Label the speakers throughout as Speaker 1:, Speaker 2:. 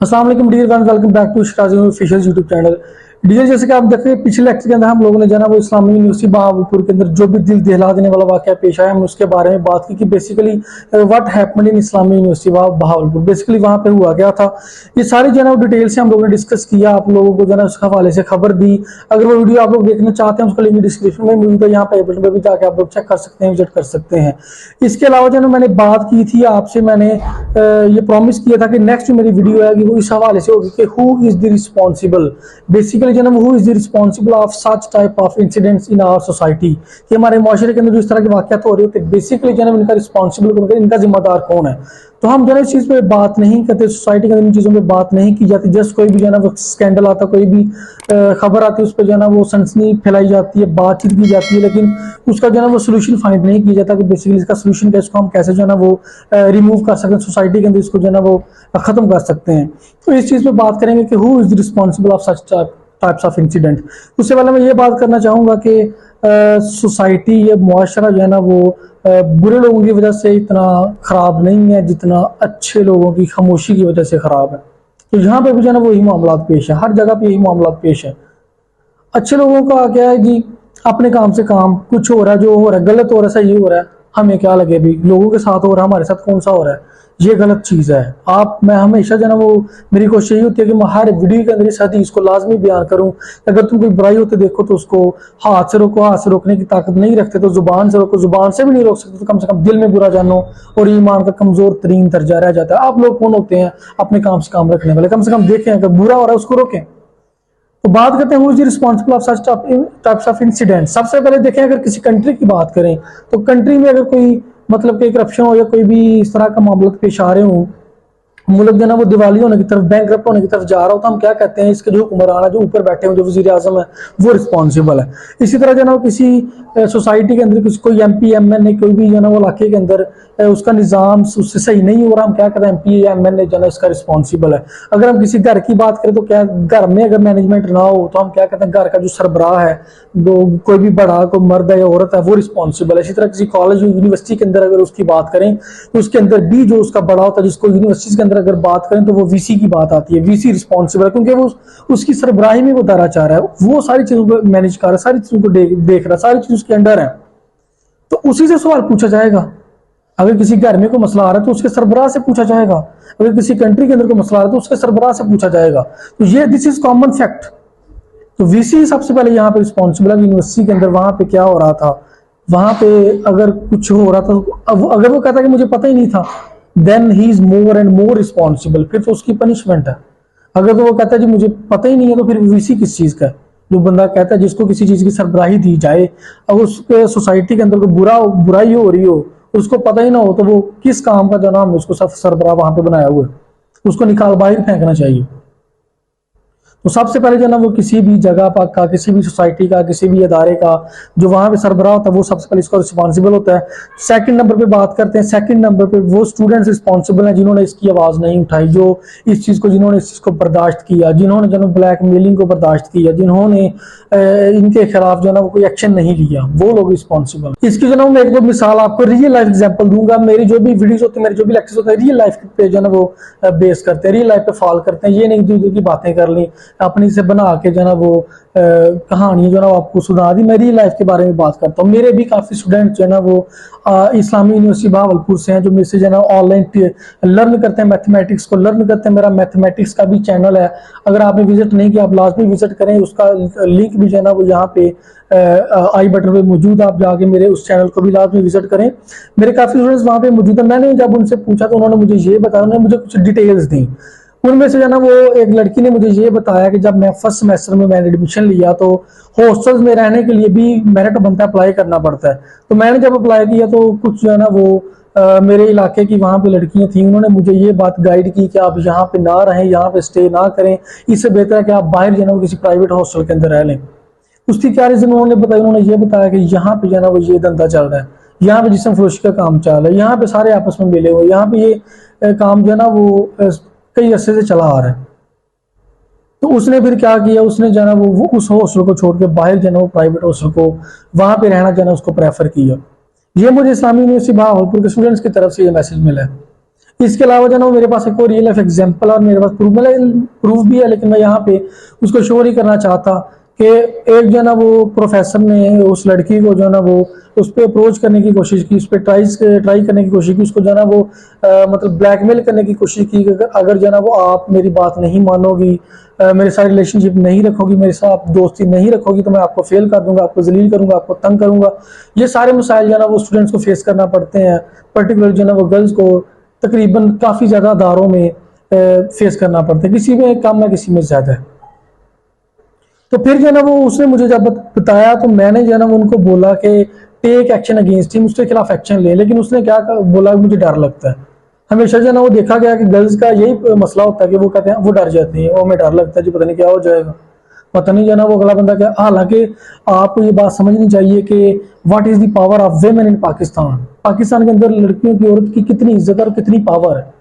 Speaker 1: अस्सलाम वालेकुम dear friends, welcome back to Shirazi official YouTube channel. Dear, जैसे कि आप देख रहे हैं पिछले लेक्चर के अंदर हम लोगों ने जाना वो इस्लामी यूनिवर्सिटी बहावलपुर के अंदर जो भी दिल दहला देने वाला वाकया पेश आया, हम उसके बारे में बात की कि basically what happened in Islami university Bahawalpur. Basically वहां पे हुआ क्या था, ये सारी जो है डिटेल से हम लोगों ने डिस्कस किया, आप लोगों को जो है उस हवाले से खबर दी। अगर वो वीडियो आप लोग देखना चाहते हैं उसका लिंक डिस्क्रिप्शन में मौजूद है, यहाँ पे बटन पे भी जाके आप लोग चेक कर सकते हैं, विजिट कर सकते हैं। इसके अलावा जो मैंने बात की थी आपसे, मैंने ये प्रॉमिस किया था कि नेक्स्ट मेरी वीडियो है वो इस हवाले से होगी कि who is the responsible, basically जो who is the responsible of such type of incidents in our society, कि हमारे माशरे के अंदर जो इस तरह के वाकयात हो रहे होते हैं बेसिकली जो इनका रिस्पॉन्सिबल कौन है, इनका जिम्मेदार कौन है। तो हम जो है इस चीज पे बात नहीं करते, सोसाइटी के अंदर इन चीजों पे बात नहीं की जाती। जस्ट कोई भी जो है वो स्कैंडल आता, कोई भी खबर आती है उस पर जो है वो सनसनी फैलाई जाती है, बातचीत की जाती है, लेकिन उसका जो है वो सोल्यूशन फाइंड नहीं किया जाता कि बेसिकली इसका सोल्यूशन क्या, इसको हम कैसे जो है वो रिमूव कर सकते हैं, सोसाइटी के अंदर इसको जो है वो खत्म कर सकते हैं। तो इस चीज पे बात करेंगे कि who is the responsible of such types of incident. उससे पहले मैं ये बात करना चाहूंगा कि सोसाइटी या मुआशरा जो है ना वो बुरे लोगों की वजह से इतना खराब नहीं है जितना अच्छे लोगों की खामोशी की वजह से खराब है। तो यहाँ पे भी जो है ना वही मामला पेश है, हर जगह पे यही मामला पेश है। अच्छे लोगों का क्या है जी, अपने काम से काम, कुछ हो रहा है, जो हो रहा है गलत हो रहा है, सही हो रहा है, हमें क्या लगे भी, लोगों के साथ हो रहा है, हमारे साथ कौन सा हो रहा है, ये गलत चीज है। मैं हमेशा जो है ना वो मेरी कोशिश यही होती है कि मैं हर वीडियो के अंदर इस हदीस को लाजमी बयान करूं। अगर तुम कोई बुराई होते देखो तो उसको हाथ से रोको, हाथ से रोकने की ताकत नहीं रखते तो जुबान से रोको, जुबान से भी नहीं रोक सकते तो कम से कम दिल में बुरा जानो, और ईमान का कमजोर तरीन दर्जा रह जाता है। आप लोग कौन होते हैं अपने काम से काम रखने वाले, कम से कम देखें अगर बुरा हो रहा है उसको रोकें। तो बात करते हैं who is responsible of such types of incident. सबसे पहले देखें, अगर किसी कंट्री की बात करें तो कंट्री में अगर कोई मतलब कि करप्शन हो या कोई भी इस तरह का मामला पेश आ रहे हो, मुल्क जो है ना वो दिवाली होने की तरफ, बैंकरप्ट होने की तरफ जा रहा हो, तो हम क्या कहते हैं, इसके जो हुक्मरान है, जो ऊपर बैठे हुए, जो वजीर आजम है, वो रिस्पॉन्सिबल है। इसी तरह जो है ना किसी सोसाइटी के अंदर किसी कोई एमपी एमएनए कोई भी जो है ना वो इलाके के अंदर उसका निजाम उससे सही नहीं हो रहा, हम क्या कहते हैं एमपी या एमएनए जो है ना इसका रिस्पॉन्सिबल है। अगर हम किसी घर की बात करें तो क्या घर में अगर मैनेजमेंट ना हो तो हम क्या कहते हैं घर का जो सरबराह है, जो कोई भी बड़ा कोई मर्द है या औरत है, वो रिस्पॉन्सिबल है। इसी तरह किसी कॉलेज यूनिवर्सिटी के अंदर अगर उसकी बात करें तो उसके अंदर भी जो उसका बड़ा होता है, जिसको यूनिवर्सिटी के अंदर अगर बात करें तो वो वीसी की बात आती है, वीसी रिस्पॉन्सिबल है, क्योंकि वो उसकी सरबराही में वो दायरा चाह रहा है, वो सारी चीजों को मैनेज कर रहा है, सारी चीजों को देख रहा है, सारी चीज उसके अंडर है। तो उसी से सवाल पूछा जाएगा। अगर किसी घर में कोई मसला आ रहा है तो उसके सरबराह से पूछा जाएगा, अगर किसी कंट्री के अंदर कोई मसला आ रहा है तो उसके सरबराह से पूछा जाएगा। तो ये दिस इज कॉमन फैक्ट। तो वीसी सबसे पहले यहाँ पे रिस्पॉन्सिबल है। यूनिवर्सिटी के अंदर वहां पे क्या हो रहा था, वहां पे अगर कुछ हो रहा था, अगर वो कहता कि मुझे पता ही नहीं था, then he is more and more responsible, फिर तो उसकी पनिशमेंट है। अगर तो वो कहता है जी मुझे पता ही नहीं है, तो फिर वीसी किस चीज का है। जो बंदा कहता है, जिसको किसी चीज की सरबराही दी जाए, अगर उसके सोसाइटी के अंदर कोई बुराई हो रही हो, उसको पता ही ना हो, तो वो किस काम का जो नाम उसको सरबराह वहां पे बनाया हुआ है, उसको निकाल बाहर फेंकना चाहिए। तो सबसे पहले जो ना वो किसी भी जगह का, किसी भी सोसाइटी का, किसी भी इदारे का जो वहां पे सरबराह होता है, वो सबसे पहले इसका रिस्पॉन्सिबल होता है। सेकंड नंबर पे बात करते हैं, सेकंड नंबर पे वो स्टूडेंट्स रिस्पॉन्सिबल हैं जिन्होंने इसकी आवाज नहीं उठाई, जो इस चीज को जिन्होंने इस चीज को बर्दाश्त किया, जिन्होंने जो ब्लैकमेलिंग को बर्दाश्त किया, जिन्होंने इनके खिलाफ जो ना वो कोई एक्शन नहीं लिया, वो लोग रिस्पॉन्सिबल। इसकी जो ना मैं एक दो मिसाल आपको रियल लाइफ एग्जाम्पल दूंगा। मेरी जो भी वीडियोस होती है, मेरे जो भी लेक्चर्स होते हैं, रियल लाइफ पे जो ना वो बेस करते हैं, रियल लाइफ पे फॉलो करते हैं। ये नहीं दूसरे की बातें कर ली अपनी से बना के जो ना वो कहानी जो ना आपको सुना दी। मैं रियल लाइफ के बारे में बात करता हूँ। मेरे भी काफी स्टूडेंट जो है ना वो इस्लामी यूनिवर्सिटी बहावलपुर से हैं, जो मेरे से जो है ना ऑनलाइन लर्न करते हैं, मैथमेटिक्स को लर्न करते हैं। मेरा मैथमेटिक्स का भी चैनल है, अगर आपने विजिट नहीं किया आप लाजमी विजिट करें, उसका लिंक भी जो है ना वो यहाँ पे आई बटन पे मौजूद, आप जाके मेरे उस चैनल को भी लाजमी विजिट करें। मेरे काफी स्टूडेंट्स वहाँ पे मौजूद है। मैंने जब उनसे पूछा तो उन्होंने मुझे ये बताया, उन्होंने मुझे कुछ डिटेल्स दी। उनमें से जो ना वो एक लड़की ने मुझे ये बताया कि जब मैं फर्स्ट सेमेस्टर में मैंने एडमिशन लिया तो हॉस्टल्स में रहने के लिए भी मेरिट बनता है, अप्लाई करना पड़ता है। तो मैंने जब अप्लाई किया तो कुछ जो है ना वो मेरे इलाके की वहां पे लड़कियां थी, उन्होंने मुझे ये बात गाइड की कि आप यहाँ पे ना रहें, यहाँ पे स्टे ना करें, इससे बेहतर है कि आप बाहर जो है ना किसी प्राइवेट हॉस्टल के अंदर रह लें। उसकी क्या रीजन उन्होंने बताया, उन्होंने ये बताया कि यहाँ पे जो है ना वो ये धंधा चल रहा है, यहाँ पे जिस्म फरोशी का काम चल रहा है, यहाँ पे सारे आपस में मिले हुए, यहाँ पे ये काम जो है ना वो कई अरसे से चला आ रहा है। तो उसने फिर क्या किया, उसने जो है ना वो उस हॉस्टल को छोड़ के बाहर जो है ना वो प्राइवेट हॉस्टल को वहां पे रहना जो है ना उसको प्रेफर किया। ये मुझे इस्लामी यूनिवर्सिटी बहावलपुर के स्टूडेंट्स की तरफ से ये मैसेज मिला है। इसके अलावा जो ना मेरे पास एक और रियल लाइफ एग्जांपल और मेरे पास प्रूफ भी है, लेकिन मैं यहाँ पे उसको शो नहीं करना चाहता कि एक जो ना वो प्रोफेसर ने उस लड़की को जो ना वो उस पर अप्रोच करने की कोशिश की, उस पर ट्राई करने की कोशिश की, उसको जो ना वो मतलब ब्लैकमेल करने की कोशिश की कि अगर जो ना वो आप मेरी बात नहीं मानोगी, मेरे साथ रिलेशनशिप नहीं रखोगी, मेरे साथ दोस्ती नहीं रखोगी, तो मैं आपको फेल कर दूंगा, आपको जलील करूंगा, आपको तंग करूंगा। ये सारे मसाइल जो ना वो स्टूडेंट्स को फेस करना पड़ते हैं, पर्टिकुलर जो ना वो गर्ल्स को तकरीबन काफ़ी ज़्यादा अदारों में फेस करना पड़ता है, किसी में कम है किसी में ज़्यादा है। तो फिर जो ना वो उसने मुझे जब बताया तो मैंने जो ना उनको बोला कि टेक एक्शन अगेंस्ट हिम, उसके खिलाफ एक्शन ले, लेकिन उसने क्या बोला, मुझे डर लगता है। हमेशा जो ना वो देखा गया कि गर्ल्स का यही मसला होता है कि वो कहते हैं वो डर जाती है, वो हमें डर लगता है जी, पता नहीं क्या हो जाएगा, पता नहीं जो ना वो अगला बंदा क्या। हालांकि आपको ये बात समझनी चाहिए कि what is the power of women in Pakistan. Pakistan के अंदर लड़कियों की, औरत की कितनी इज्जत और कितनी पावर है।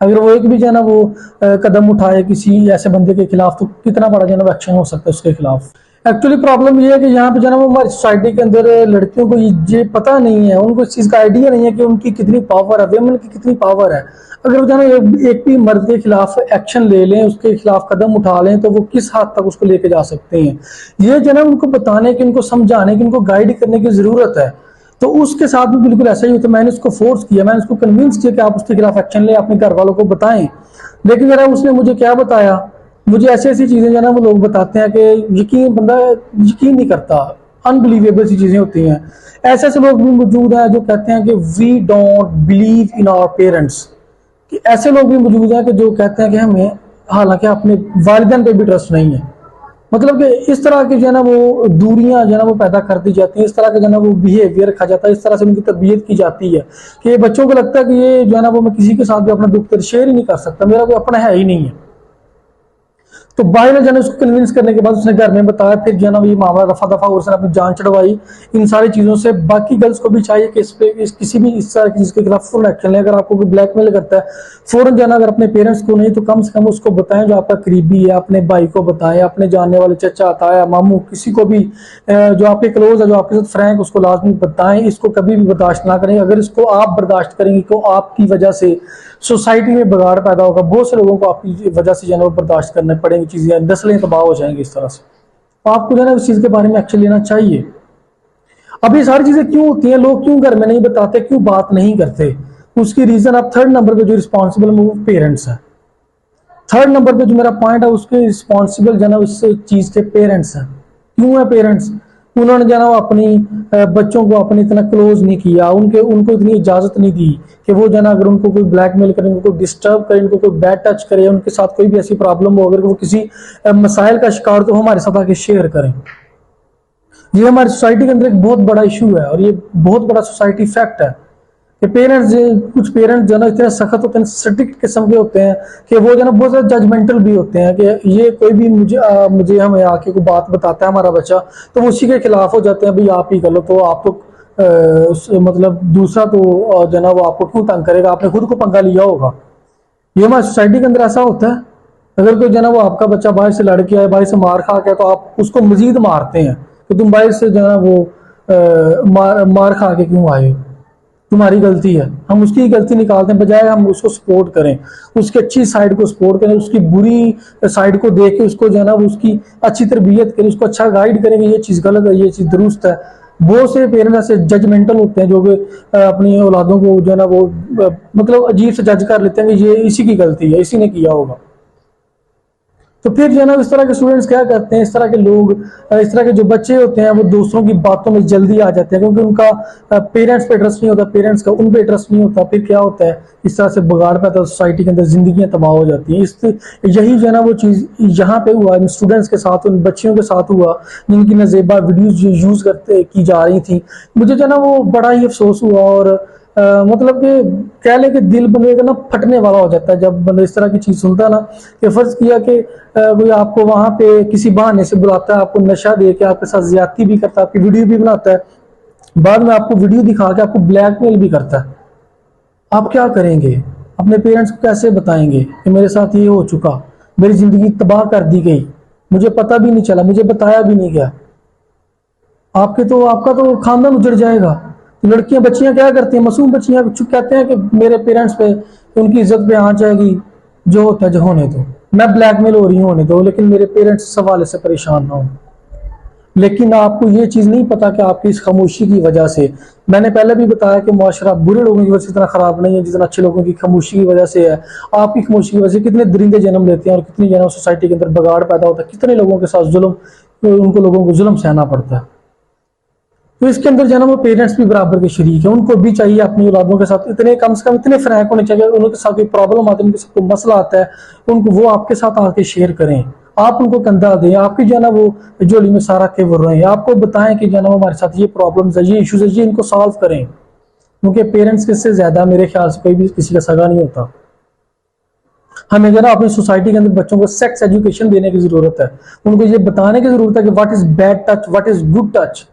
Speaker 1: अगर वो एक भी जो है ना वो कदम उठाए किसी ऐसे बंदे के खिलाफ, तो कितना बड़ा जो है ना एक्शन हो सकता है उसके खिलाफ। एक्चुअली प्रॉब्लम ये है कि यहाँ पे जो है ना वो हमारी सोसाइटी के अंदर लड़कियों को ये पता नहीं है, उनको इस चीज़ का आइडिया नहीं है कि उनकी कितनी पावर है, वेमेन की कितनी पावर है। अगर वो जो है ना एक भी मर्द के खिलाफ एक्शन ले लें, उसके खिलाफ कदम उठा लें, तो वो किस हद तक उसको लेके जा सकते हैं। ये जो है ना उनको बताने की, उनको समझाने की, उनको गाइड करने की जरूरत है। तो उसके साथ भी बिल्कुल ऐसा ही होता है। मैंने उसको फोर्स किया, मैंने उसको कन्विंस किया कि आप उसके खिलाफ एक्शन ले, अपने घर वालों को बताएं। लेकिन जरा उसने मुझे क्या बताया, मुझे ऐसी ऐसी चीजें जो ना वो लोग बताते हैं कि बंदा यकीन नहीं करता, अनबिलीवेबल सी चीजें होती हैं। ऐसे ऐसे लोग भी मौजूद हैं जो कहते हैं कि we don't believe in our parents, कि ऐसे लोग भी मौजूद हैं कि जो कहते हैं कि हमें हालांकि अपने वालिदैन पे भी ट्रस्ट नहीं है। मतलब कि इस तरह की जो है ना वो दूरियां जो है ना वो पैदा कर दी जाती है, इस तरह का जो है ना वो बिहेवियर रखा जाता है, इस तरह से उनकी तरबियत की जाती है कि बच्चों को लगता है कि ये जो है ना वो मैं किसी के साथ भी अपना दुख दर्द शेयर ही नहीं कर सकता, मेरा कोई अपना है ही नहीं है। तो भाई ने जो है उसको कन्विंस करने के बाद उसने घर में बताया, फिर जो है ना ये मामला रफा दफा और उसने अपनी जान चढ़वाई इन सारी चीज़ों से। बाकी गर्ल्स को भी चाहिए कि किसी भी इस तरह की चीज़ के खिलाफ फुल एक्शन ले। अगर आपको कोई ब्लैकमेल करता है, फौरन जो है ना अगर अपने पेरेंट्स को नहीं तो कम से कम उसको बताएं जो आपका करीबी है, अपने भाई को बताएं, अपने जानने वाले चचा ताया मामू किसी को भी जो आपके क्लोज है, जो आपके साथ फ्रैंक, उसको लाजमी बताएं। इसको कभी भी बर्दाश्त ना करें। अगर इसको आप बर्दाश्त करेंगे तो आपकी वजह से सोसाइटी में बिगाड़ पैदा होगा, बहुत से लोगों को आपकी वजह से जो है बर्दाश्त करने पड़ेंगी चीजें, नस्लें तबाह हो जाएंगी इस तरह से। तो आपको जो है ना उस चीज के बारे में एक्शन लेना चाहिए। अब ये सारी चीजें क्यों होती हैं, लोग क्यों घर में नहीं बताते, क्यों बात नहीं करते, उसकी रीजन आप थर्ड नंबर पे जो रिस्पॉन्सिबल वो पेरेंट्स है। थर्ड नंबर पे जो मेरा पॉइंट है उसके रिस्पॉन्सिबल जो है उस चीज के पेरेंट्स हैं। क्यों है पेरेंट्स? उन्होंने जो है वो अपनी बच्चों को अपनी इतना क्लोज नहीं किया, उनको इतनी इजाजत नहीं दी कि वो जो है अगर उनको कोई ब्लैकमेल करे, उनको कोई डिस्टर्ब करे, उनको कोई बैड टच करे, उनके साथ कोई भी ऐसी प्रॉब्लम हो, अगर वो किसी मसाइल का शिकार तो हमारे साथ आके शेयर करें। ये हमारी सोसाइटी के अंदर एक बहुत बड़ा इशू है और ये बहुत बड़ा सोसाइटी फैक्ट है कि कुछ पेरेंट्स जो है इतने सख्त होते हैं, स्ट्रिक्ट किस्म के होते हैं कि वो जो है बहुत ज्यादा जजमेंटल भी होते हैं कि ये कोई भी मुझे हमें आके कोई बात बताता है हमारा बच्चा, तो वो उसी के खिलाफ हो जाते हैं, भाई आप ही कर लो, तो आप तो मतलब दूसरा तो जो है ना वो आपको क्यों तंग करेगा, आपने खुद को पंगा लिया होगा। ये हमारी सोसाइटी के अंदर ऐसा होता है। अगर कोई जो है ना वो आपका बच्चा बाहर से लड़ के आए, बाहर से मार खा के, तो आप उसको मजीद मारते हैं कि तुम बाहर से जो है ना वो मार खा के क्यों आए, तुम्हारी गलती है। हम उसकी गलती निकालते हैं बजाय हम उसको सपोर्ट करें, उसकी अच्छी साइड को सपोर्ट करें, उसकी बुरी साइड को देख के उसको जो है ना उसकी अच्छी तरबियत करें, उसको अच्छा गाइड करेंगे, ये चीज़ गलत है, ये चीज़ दुरुस्त है। बहुत से पेरेंट्स ऐसे जजमेंटल होते हैं जो कि अपनी औलादों को जो है ना वो मतलब अजीब से जज कर लेते हैं कि ये इसी की गलती है, इसी ने किया होगा। तो फिर जो है ना इस तरह के स्टूडेंट्स क्या करते हैं, इस तरह के लोग, इस तरह के जो बच्चे होते हैं वो दूसरों की बातों में जल्दी आ जाते हैं क्योंकि उनका पेरेंट्स पे ट्रस्ट नहीं होता, पेरेंट्स का उन पे ट्रस्ट नहीं होता। फिर क्या होता है, इस तरह से बिगाड़ पैदा होता है, सोसाइटी के अंदर जिंदगियां तबाह हो जाती हैं। यही जो है ना वो चीज़ यहाँ पे हुआ, इन स्टूडेंट्स के साथ, उन बच्चियों के साथ हुआ जिनकी नजेबा वीडियोज यूज करते की जा रही थी। मुझे जो है ना वो बड़ा ही अफसोस हुआ और मतलब कि कह लें कि दिल बंदे का ना फटने वाला हो जाता है जब बंदा इस तरह की चीज़ सुनता है ना, कि फर्ज किया कि कोई आपको वहां पे किसी बहाने से बुलाता है, आपको नशा दे के आपके साथ ज्यादती भी करता है, आपकी वीडियो भी बनाता है, बाद में आपको वीडियो दिखा के आपको ब्लैकमेल भी करता है। आप क्या करेंगे? अपने पेरेंट्स को कैसे बताएंगे कि मेरे साथ ये हो चुका, मेरी जिंदगी तबाह कर दी गई, मुझे पता भी नहीं चला, मुझे बताया भी नहीं गया? आपका तो खानदान उजड़ जाएगा। तो लड़कियां बच्चियां क्या करती हैं, मासूम बच्चियां चुप कहते हैं कि मेरे पेरेंट्स पे उनकी इज्जत पे आ जाएगी, जो होता है जो होने दो, मैं ब्लैकमेल हो रही हूँ होने दो, लेकिन मेरे पेरेंट्स इस हवाले से परेशान ना हो। लेकिन आपको ये चीज़ नहीं पता कि आपकी इस खामोशी की वजह से, मैंने पहले भी बताया कि मुआशरा बुरे लोगों की वजह से इतना ख़राब नहीं है जितना अच्छे लोगों की खामोशी की वजह से है। आपकी खामोशी की वजह से कितने दरिंदे जन्म लेते हैं और कितनी जन्म सोसाइटी के अंदर बगाड़ पैदा होता है, कितने लोगों के साथ जुल्म, उनको लोगों को जुल्म सहना पड़ता है। तो इसके अंदर जो है ना वो पेरेंट्स भी बराबर के शरीक है, उनको भी चाहिए अपनी औलादों के साथ इतने कम से कम इतने फ्रैंक होने चाहिए, उनके साथ कोई प्रॉब्लम आती है, उनके साथ कोई मसला आता है, उनको वो आपके साथ आके शेयर करें, आप उनको कंधा दें, आपकी जो है ना वो झोली में सारा के वो रहें, आपको बताएं कि जो है ना हमारे साथ ये प्रॉब्लम्स है, ये इश्यूज है, ये इनको सॉल्व करें। क्योंकि पेरेंट्स के से ज्यादा मेरे ख्याल से कोई भी किसी का सगा नहीं होता। हमें जो है ना अपनी सोसाइटी के अंदर बच्चों को सेक्स एजुकेशन देने की जरूरत है, उनको ये बताने की जरूरत है कि what is bad touch, what is good touch.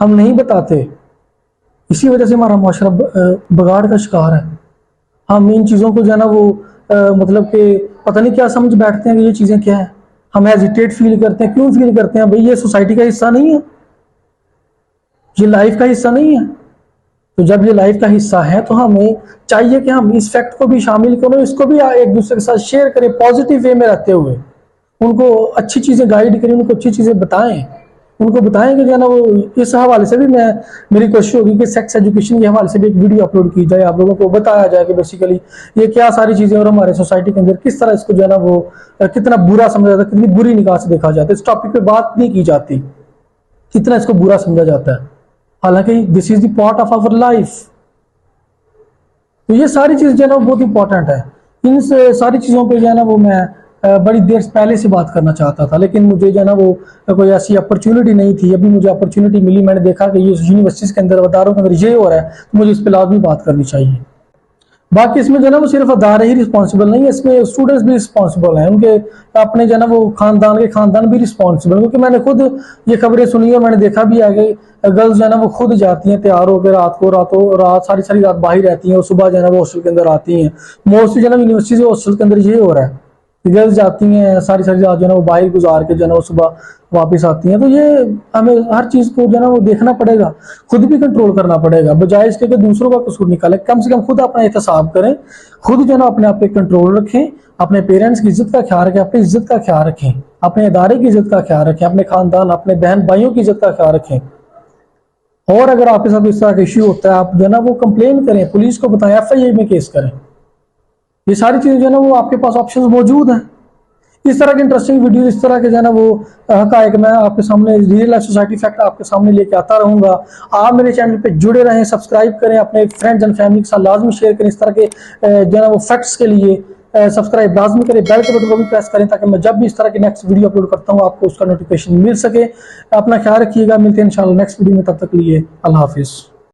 Speaker 1: हम नहीं बताते, इसी वजह से हमारा मुआशरा बगाड़ का शिकार है। हम इन चीज़ों को जो है ना वो मतलब कि पता नहीं क्या समझ बैठते हैं कि ये चीज़ें क्या है, हम हेजिटेट फील करते हैं। क्यों फील करते हैं भाई? ये सोसाइटी का हिस्सा नहीं है, ये लाइफ का हिस्सा नहीं है। तो जब ये लाइफ का हिस्सा है तो हमें चाहिए कि हम इस फैक्ट को भी शामिल करें, इसको भी एक दूसरे के साथ शेयर करें, पॉजिटिव वे में रहते हुए उनको अच्छी चीज़ें गाइड करें, उनको अच्छी चीज़ें बताएं, उनको बताएंगे जो है ना वो। इस हवाले से भी मेरी कोशिश होगी कि सेक्स एजुकेशन के हवाले से भी एक वीडियो अपलोड की जाए, आप लोगों को बताया जाए कि बेसिकली ये क्या सारी चीज़ें और हमारे सोसाइटी के अंदर किस तरह इसको जो है ना वो कितना बुरा समझा जाता है, कितनी बुरी निगाह से देखा जाता है। इस टॉपिक पे बात नहीं की जाती, कितना इसको बुरा समझा जाता है, हालांकि this is the part of our life. तो ये सारी चीज़ जो है ना बहुत इंपॉर्टेंट है। इन सारी चीज़ों पे जो है ना वो मैं बड़ी देर पहले से बात करना चाहता था, लेकिन मुझे जो है ना वो कोई ऐसी अपॉर्चुनिटी नहीं थी। अभी मुझे अपॉर्चुनिटी मिली, मैंने देखा कि ये यूनिवर्सिटीज़ के अंदर, अदारों के अंदर ये हो रहा है, तो मुझे इस पर लाजमी बात करनी चाहिए। बाकी इसमें जो है ना वो सिर्फ अदारे ही रिस्पॉन्सिबल नहीं है, इसमें स्टूडेंट्स भी रिस्पॉन्सिबल हैं, उनके अपने जो है ना वो खानदान भी रिस्पॉन्सिबल। क्योंकि मैंने खुद ये खबरें सुनी और मैंने देखा भी है कि गर्ल्स जो है ना वो खुद जाती हैं तैयार होकर, रात सारी सारी रात बाहर रहती हैं और सुबह जो है ना वो हॉस्टल के अंदर आती हैं। मोस्टली जो है ना यूनिवर्सिटी हॉस्टल के अंदर ये हो रहा है, गर्ल्स जाती हैं सारी सारी रात जो है ना वो बाहर गुजार के जो है ना वो सुबह वापस आती हैं। तो ये हमें हर चीज़ को जो है ना वो देखना पड़ेगा, खुद भी कंट्रोल करना पड़ेगा, बजाय इसके कि दूसरों का कसूर निकाले। कम से कम खुद अपना एहतसाब करें, खुद जो है ना अपने आप पे कंट्रोल रखें, अपने पेरेंट्स की इज्जत का ख्याल रखें, अपनी इज्जत का ख्याल रखें, अपने इदारे की इज्जत का ख्याल रखें, अपने खानदान, अपने बहन भाइयों की इज्जत का ख्याल रखें। और अगर आपके साथ इस तरह का इश्यू होता है, आप जो है ना वो कंप्लेन करें, पुलिस को बताएं, FIA में केस करें। ये सारी चीज़ें जो है ना वो आपके पास ऑप्शंस मौजूद हैं। इस तरह के इंटरेस्टिंग वीडियो, इस तरह के जो है ना वो हकायक मैं आपके सामने, रियल लाइफ सोसाइटी फैक्ट आपके सामने लेके आता रहूंगा। आप मेरे चैनल पे जुड़े रहें, सब्सक्राइब करें, अपने फ्रेंड्स एंड फैमिली के साथ लाजमी शेयर करें। इस तरह के जो है ना वो फैक्ट्स के लिए सब्सक्राइब लाजमी करें, बेल के बटन को भी प्रेस करें, ताकि मैं जब भी इस तरह की नेक्स्ट वीडियो अपलोड करता हूँ आपको उसका नोटिफिकेशन मिल सके। अपना ख्याल रखिएगा, मिलते हैं इंशाल्लाह नेक्स्ट वीडियो में, तब तक के लिए अल्लाह हाफिज़।